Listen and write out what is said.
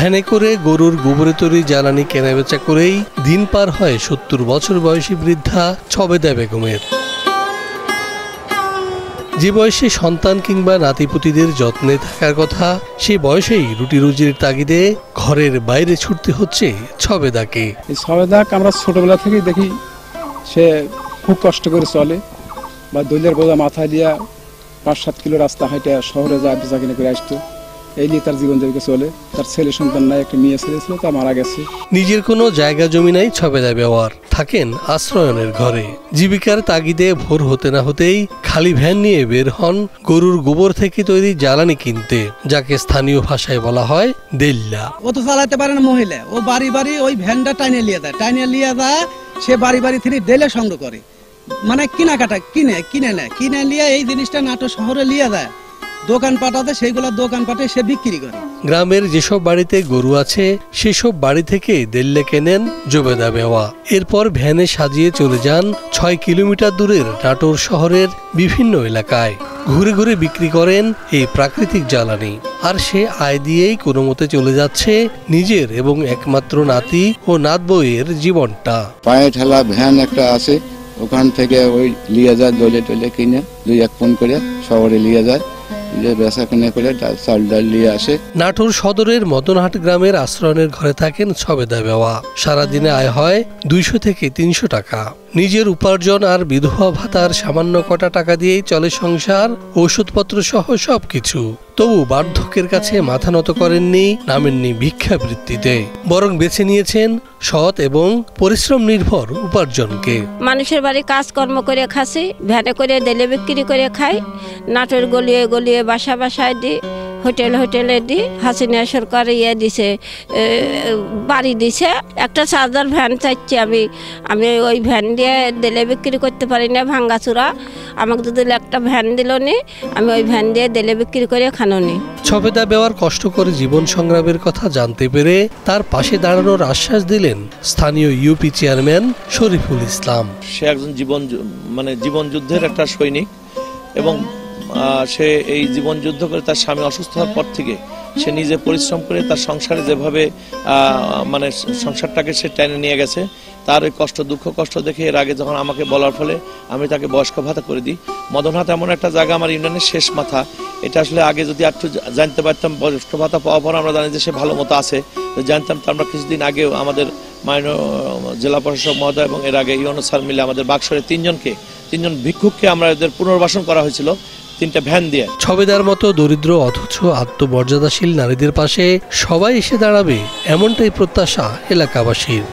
ভ্যানে করে গরুর গোবরে তৈরি জ্বালানি কেনাবেচা করেই দিন পার হয় ৭০ বছর বয়সী বৃদ্ধা ছবেদা বেগমের। যে বয়সে সন্তান কিংবা নাতিপুতিদের যত্নে থাকার কথা, সেই বয়সেই রুটি রুজির তাগিদে ঘরের বাইরে ছুটতে হচ্ছে ছবেদাকে। এই ছবেদাকে আমরা ছোটবেলা থেকেই দেখি, সে খুব কষ্ট করে চলে, বা দইলের বোঝা মাথায় দিয়া ৫-৭ কিলো রাস্তা হাঁটে শহরে যায় বেচা কিনে করে আসতো। এই নিয়ে তার জীবন জীবিকা চলে। তার ছেলে সন্তান নাই, একটা মেয়ে ছেলে ছিল, তা মারা গেছে। নিজের কোনো জায়গা জমি নাই ছবেদা ব্যবহার, থাকেন আশ্রয়নের ঘরে। জীবিকার তাগিদে ভোর হতে না হতেই খালি ভ্যান নিয়ে বের হন গরুর গোবর থেকে তৈরি জ্বালানি কিনতে, যাকে স্থানীয় ভাষায় বলা হয় দেল্লা। ও তো চালাতে পারে না মহিলা, ও বাড়ি বাড়ি ওই ভ্যানটা টাইনে লিয়ে যায়, সে বাড়ি বাড়ি থেকে দেলে সংগ্রহ করে, মানে কেনাকাটা কিনে নেয়, কিনে নিয়ে এই জিনিসটা নাটোর শহরে লিয়ে যায় দোকানপাট আছে, সেইগুলো দোকানপাটে সে বিক্রি করে। গ্রামের যেসব বাড়িতে গরু আছে সেসব বাড়ি থেকে দেল্লে কেনেন জবেদা বেওয়া। এরপর ভ্যানে সাজিয়ে চলে যান ৬ কিলোমিটার দূরের নাটোর শহরের বিভিন্ন এলাকায়। ঘুরে ঘুরে বিক্রি করেন এই প্রাকৃতিক জ্বালানি। আর সে আয় দিয়েই কোনো মতে চলে যাচ্ছে নিজের এবং একমাত্র নাতি ও নাতবউয়ের জীবনটা। পায়ে ঠেলা ভ্যান একটা আছে, ওখান থেকে ওই লিয়ে যায়, দলে টলে কিনে ২-১ ফোন করে শহরে লিয়ে যায়, বেচা কিনে করে চাল ডাল নিয়ে আসে। নাটোর সদরের মদনহাট গ্রামের আশ্রয়নের ঘরে থাকেন ছবেদা বেওয়া। সারাদিনে আয় হয় ২০০ থেকে ৩০০ টাকা। নিজের উপার্জন আর বিধবা ভাতার সামান্য কটা টাকা দিয়েই চলে সংসার, ওষুধপত্র সহ সবকিছু। তবু বার্ধক্যের কাছে মাথা নত করেননি, নামেননি ভিক্ষাবৃত্তিতে, বরং বেছে নিয়েছেন সৎ এবং পরিশ্রম নির্ভর উপার্জনকে। মানুষের বাড়ি কাজকর্ম করে খাসি, ভ্যানে করে দেলে বিক্রি করে খাই, নাটোর গলিয়ে গলিয়ে বাসা বাসায় দিই, হোটেলে দিই। হাসিনা সরকার দিছে, বাড়ি দিছে। একটা চার্জার ভ্যান চাইছি আমি ওই ভ্যান দিয়ে দেলে বিক্রি করতে পারি না, ভাঙ্গাচুরা। আমাকে যদি একটা ভ্যান দিল নি, আমি ওই ভ্যান দিয়ে দেলে বিক্রি করে খানো নি। ছবেদা বেওয়ার কষ্ট করে জীবন সংগ্রামের কথা জানতে পেরে তার পাশে দাঁড়ানোর আশ্বাস দিলেন স্থানীয় ইউপি চেয়ারম্যান শরীফুল ইসলাম। সে একজন জীবন যুদ্ধের একটা সৈনিক, এবং সে এই জীবন যুদ্ধ করে তার স্বামী অসুস্থ হওয়ার পর থেকে সে নিজে পরিশ্রম করে তার সংসারে যেভাবে সংসারটাকে সে টেনে নিয়ে গেছে, তার ওই দুঃখ কষ্ট দেখে এর আগে যখন আমাকে বলার ফলে আমি তাকে বয়স্ক ভাতা করে দিই। মদনহাট এমন একটা জায়গা, আমার ইউনিয়নের শেষ মাথা, এটা আসলে আগে যদি একটু জানতে পারতাম, বয়স্ক ভাতা পাওয়ার পর আমরা জানি যে সে ভালো মতো আছে, জানতাম তো আমরা কিছুদিন আগেও আমাদের মাননীয় জেলা প্রশাসক মহোদয় এবং এর আগে ইউনো স্যার মিলে আমাদের বাক্সরের ৩জন ভিক্ষুককে আমরা এদের পুনর্বাসন করা হয়েছিল ৩টা ভ্যান দিয়ে। ছবেদার মতো দরিদ্র অথচ আত্মমর্যাদাশীল নারীদের পাশে সবাই এসে দাঁড়াবে, এমনটাই প্রত্যাশা এলাকাবাসীর।